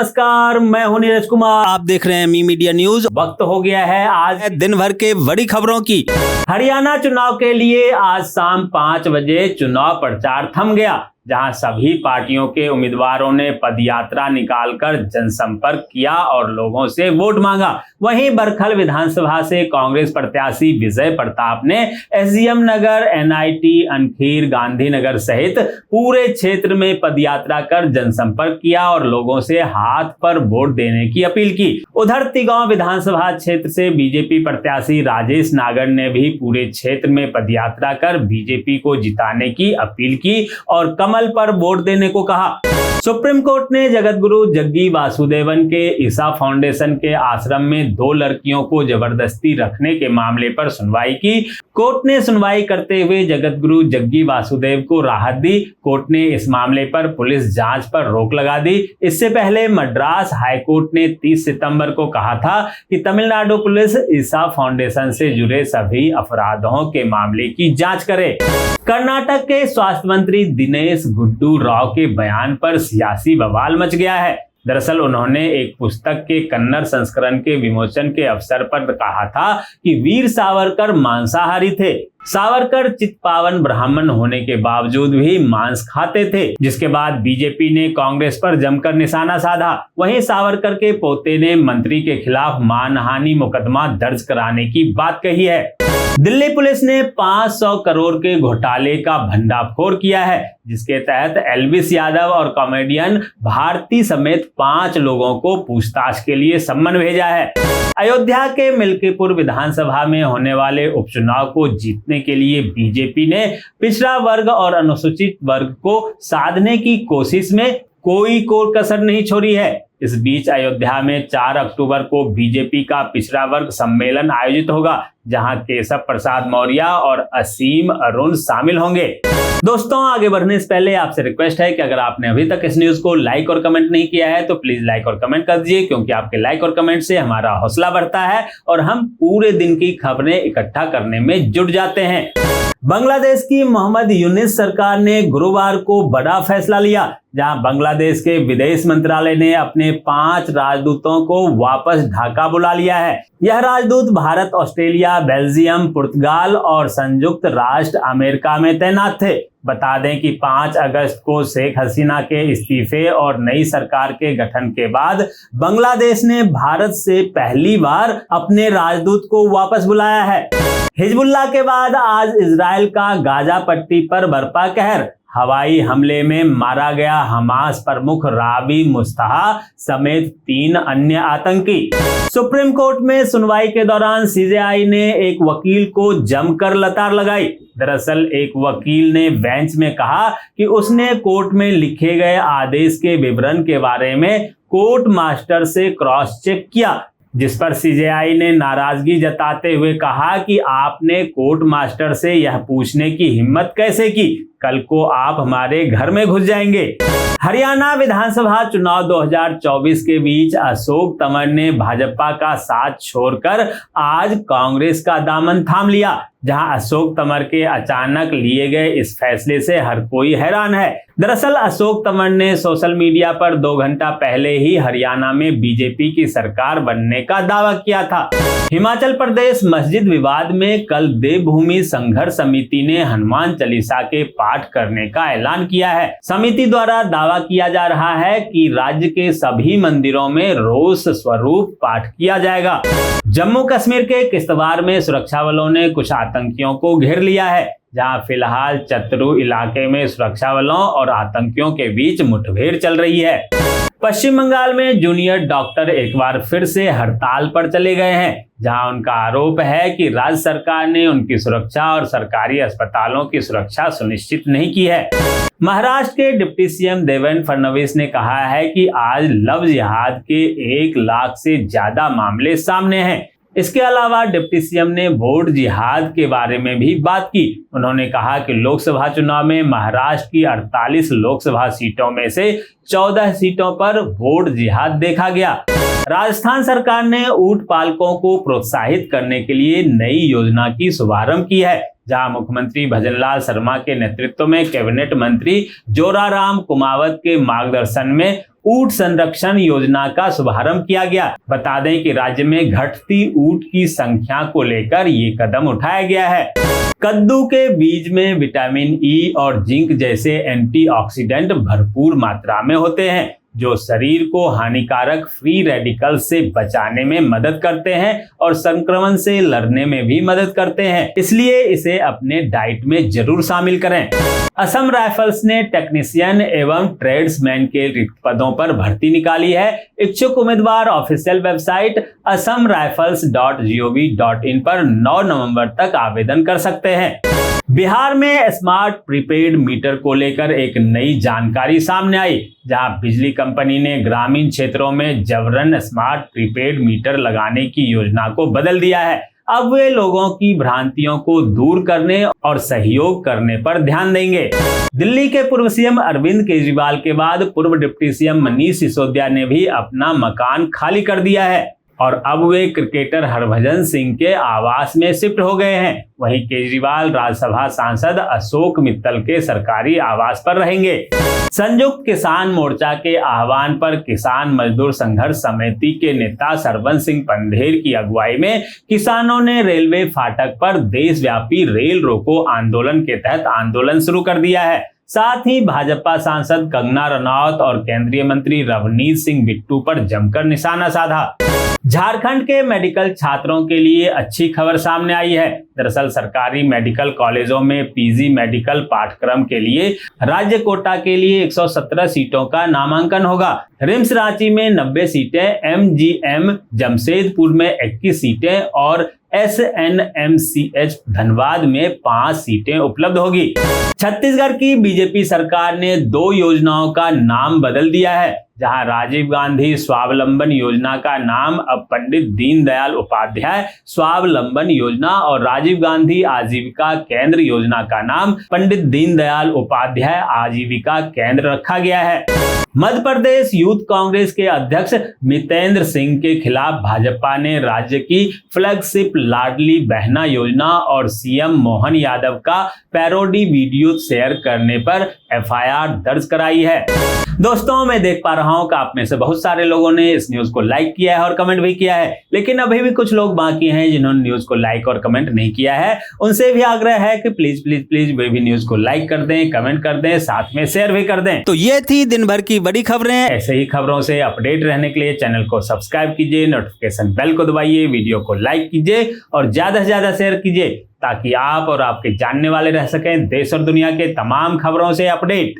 नमस्कार, मैं हूं नीरज कुमार। आप देख रहे हैं मी मीडिया न्यूज। वक्त हो गया है आज दिन भर के बड़ी खबरों की। हरियाणा चुनाव के लिए आज शाम 5 बजे चुनाव प्रचार थम गया, जहां सभी पार्टियों के उम्मीदवारों ने पदयात्रा निकालकर जनसंपर्क किया और लोगों से वोट मांगा। वहीं बरखल विधानसभा से कांग्रेस प्रत्याशी विजय प्रताप ने एसडीएम नगर, एनआईटी, अनखीर, गांधीनगर सहित पूरे क्षेत्र में पदयात्रा कर जनसंपर्क किया और लोगों से हाथ पर वोट देने की अपील की। उधर तिगांव विधानसभा क्षेत्र से बीजेपी प्रत्याशी राजेश नागर ने भी पूरे क्षेत्र में पदयात्रा कर बीजेपी को जिताने की अपील की और कमल पर वोट देने को कहा। सुप्रीम कोर्ट ने जगतगुरु जग्गी वासुदेवन के ईसा फाउंडेशन के आश्रम में 2 लड़कियों को जबरदस्ती रखने के मामले पर सुनवाई की। कोर्ट ने सुनवाई करते हुए जगतगुरु जग्गी वासुदेव को राहत दी। कोर्ट ने इस मामले पर पुलिस जांच पर रोक लगा दी। इससे पहले मद्रास हाईकोर्ट ने 30 सितंबर को कहा था कि तमिलनाडु पुलिस ईसा फाउंडेशन से जुड़े सभी अपराधों के मामले की जांच करे। कर्नाटक के स्वास्थ्य मंत्री दिनेश गुंडू राव के बयान पर सियासी बवाल मच गया है। दरअसल उन्होंने एक पुस्तक के कन्नड़ संस्करण के विमोचन के अवसर पर कहा था कि वीर सावरकर मांसाहारी थे। सावरकर चित्पावन ब्राह्मण होने के बावजूद भी मांस खाते थे, जिसके बाद बीजेपी ने कांग्रेस पर जमकर निशाना साधा। वहीं सावरकर के पोते ने मंत्री के खिलाफ मानहानि मुकदमा दर्ज कराने की बात कही है। दिल्ली पुलिस ने 500 करोड़ के घोटाले का भंडाफोड़ किया है, जिसके तहत एल्विस यादव और कॉमेडियन भारती समेत 5 लोगों को पूछताछ के लिए सम्मन भेजा है। अयोध्या के मिल्कीपुर विधानसभा में होने वाले उपचुनाव को जीतने के लिए बीजेपी ने पिछड़ा वर्ग और अनुसूचित वर्ग को साधने की कोशिश में कोई कसर नहीं छोड़ी है। इस बीच अयोध्या में 4 अक्टूबर को बीजेपी का पिछड़ा वर्ग सम्मेलन आयोजित होगा, जहां केशव प्रसाद मौर्य और असीम अरुण शामिल होंगे। दोस्तों, आगे बढ़ने से पहले आपसे रिक्वेस्ट है कि अगर आपने अभी तक इस न्यूज को लाइक और कमेंट नहीं किया है तो प्लीज लाइक और कमेंट कर दीजिए, क्योंकि आपके लाइक और कमेंट से हमारा हौसला बढ़ता है और हम पूरे दिन की खबरें इकट्ठा करने में जुट जाते हैं। बांग्लादेश की मोहम्मद यूनिस सरकार ने गुरुवार को बड़ा फैसला लिया, जहां बांग्लादेश के विदेश मंत्रालय ने अपने 5 राजदूतों को वापस ढाका बुला लिया है। यह राजदूत भारत, ऑस्ट्रेलिया, बेल्जियम, पुर्तगाल और संयुक्त राष्ट्र अमेरिका में तैनात थे। बता दें कि 5 अगस्त को शेख हसीना के इस्तीफे और नई सरकार के गठन के बाद बांग्लादेश ने भारत से पहली बार अपने राजदूत को वापस बुलाया है। हिजबुल्लाह के बाद आज इजराइल का गाजा पट्टी पर बरपा कहर। हवाई हमले में मारा गया हमास प्रमुख राबी मुस्तफा समेत 3 अन्य आतंकी। सुप्रीम कोर्ट में सुनवाई के दौरान सीजेआई ने एक वकील को जमकर लतार लगाई। दरअसल एक वकील ने बेंच में कहा कि उसने कोर्ट में लिखे गए आदेश के विवरण के बारे में कोर्ट मास्टर से क्रॉस चेक किया, जिस पर सीजेआई ने नाराजगी जताते हुए कहा कि आपने कोर्ट मास्टर से यह पूछने की हिम्मत कैसे की? कल को आप हमारे घर में घुस जाएंगे। हरियाणा विधानसभा चुनाव 2024 के बीच अशोक तंवर ने भाजपा का साथ छोड़कर आज कांग्रेस का दामन थाम लिया, जहां अशोक तंवर के अचानक लिए गए इस फैसले से हर कोई हैरान है। दरअसल अशोक तंवर ने सोशल मीडिया पर 2 घंटा पहले ही हरियाणा में बीजेपी की सरकार बनने का दावा किया था। हिमाचल प्रदेश मस्जिद विवाद में कल देवभूमि संघर्ष समिति ने हनुमान चालीसा के पाठ करने का ऐलान किया है। समिति द्वारा दावा किया जा रहा है कि राज्य के सभी मंदिरों में रोज स्वरूप पाठ किया जाएगा। जम्मू कश्मीर के किश्तवाड़ में सुरक्षा बलों ने कुछ आतंकियों को घेर लिया है, जहां फिलहाल चतरू इलाके में सुरक्षा बलों और आतंकियों के बीच मुठभेड़ चल रही है। पश्चिम बंगाल में जूनियर डॉक्टर एक बार फिर से हड़ताल पर चले गए हैं, जहां उनका आरोप है कि राज्य सरकार ने उनकी सुरक्षा और सरकारी अस्पतालों की सुरक्षा सुनिश्चित नहीं की है। महाराष्ट्र के डिप्टी सीएम देवेंद्र फडणवीस ने कहा है कि आज लव जिहाद के 1 लाख से ज्यादा मामले सामने हैं। इसके अलावा डिप्टी सीएम ने वोट जिहाद के बारे में भी बात की। उन्होंने कहा कि लोकसभा चुनाव में महाराष्ट्र की 48 लोकसभा सीटों में से 14 सीटों पर वोट जिहाद देखा गया। राजस्थान सरकार ने ऊंट पालकों को प्रोत्साहित करने के लिए नई योजना की शुभारंभ की है, जहां मुख्यमंत्री भजनलाल शर्मा के नेतृत्व में कैबिनेट मंत्री जोराराम कुमावत के मार्गदर्शन में ऊंट संरक्षण योजना का शुभारंभ किया गया। बता दें कि राज्य में घटती ऊंट की संख्या को लेकर ये कदम उठाया गया है। कद्दू के बीज में विटामिन ई और जिंक जैसे एंटीऑक्सीडेंट भरपूर मात्रा में होते हैं, जो शरीर को हानिकारक फ्री रेडिकल से बचाने में मदद करते हैं और संक्रमण से लड़ने में भी मदद करते हैं, इसलिए इसे अपने डाइट में जरूर शामिल करें। असम राइफल्स ने टेक्नीशियन एवं ट्रेड्समैन के रिक्त पदों पर भर्ती निकाली है। इच्छुक उम्मीदवार ऑफिशियल वेबसाइट asamrifles.gov.in पर 9 नवंबर तक आवेदन कर सकते हैं। बिहार में स्मार्ट प्रीपेड मीटर को लेकर एक नई जानकारी सामने आई, जहां बिजली कंपनी ने ग्रामीण क्षेत्रों में जबरन स्मार्ट प्रीपेड मीटर लगाने की योजना को बदल दिया है। अब वे लोगों की भ्रांतियों को दूर करने और सहयोग करने पर ध्यान देंगे। दिल्ली के पूर्व सीएम अरविंद केजरीवाल के बाद पूर्व डिप्टी सीएम मनीष सिसोदिया ने भी अपना मकान खाली कर दिया है और अब वे क्रिकेटर हरभजन सिंह के आवास में शिफ्ट हो गए हैं। वहीं केजरीवाल राज्यसभा सांसद अशोक मित्तल के सरकारी आवास पर रहेंगे। संयुक्त किसान मोर्चा के आह्वान पर किसान मजदूर संघर्ष समिति के नेता सरवंश सिंह पंधेर की अगुवाई में किसानों ने रेलवे फाटक पर देशव्यापी रेल रोको आंदोलन के तहत आंदोलन शुरू कर दिया है। साथ ही भाजपा सांसद कंगना रनौत और केंद्रीय मंत्री रवनीत सिंह बिट्टू पर जमकर निशाना साधा। झारखंड के मेडिकल छात्रों के लिए अच्छी खबर सामने आई है। दरअसल सरकारी मेडिकल कॉलेजों में पीजी मेडिकल पाठ्यक्रम के लिए राज्य कोटा के लिए 117 सीटों का नामांकन होगा। रिम्स रांची में 90 सीटें, एमजीएम जमशेदपुर में 21 सीटें और एसएनएमसीएच धनबाद में 5 सीटें उपलब्ध होगी। छत्तीसगढ़ की बीजेपी सरकार ने 2 योजनाओं का नाम बदल दिया है, जहां राजीव गांधी स्वावलंबन योजना का नाम अब पंडित दीनदयाल उपाध्याय स्वावलंबन योजना और राजीव गांधी आजीविका केंद्र योजना का नाम पंडित दीनदयाल उपाध्याय आजीविका केंद्र रखा गया है। मध्य प्रदेश यूथ कांग्रेस के अध्यक्ष मितेंद्र सिंह के खिलाफ भाजपा ने राज्य की फ्लैगशिप लाडली बहना योजना और सीएम मोहन यादव का पैरोडी वीडियो शेयर करने पर एफआईआर दर्ज कराई है। दोस्तों, मैं देख पा रहा हूं कि आप में से बहुत सारे लोगों ने इस न्यूज को लाइक किया है और कमेंट भी किया है, लेकिन अभी भी कुछ लोग बाकी हैं जिन्होंने न्यूज को लाइक और कमेंट नहीं किया है। उनसे भी आग्रह है कि प्लीज प्लीज प्लीज वे भी न्यूज को लाइक कर दें, कमेंट कर दें, साथ में शेयर भी कर दें। तो ये थी दिन भर की बड़ी खबरें। ऐसे ही खबरों से अपडेट रहने के लिए चैनल को सब्सक्राइब कीजिए, नोटिफिकेशन बेल को दबाइए, वीडियो को लाइक कीजिए और ज्यादा से ज्यादा शेयर कीजिए, ताकि आप और आपके जानने वाले रह सकें देश और दुनिया के तमाम खबरों से अपडेट।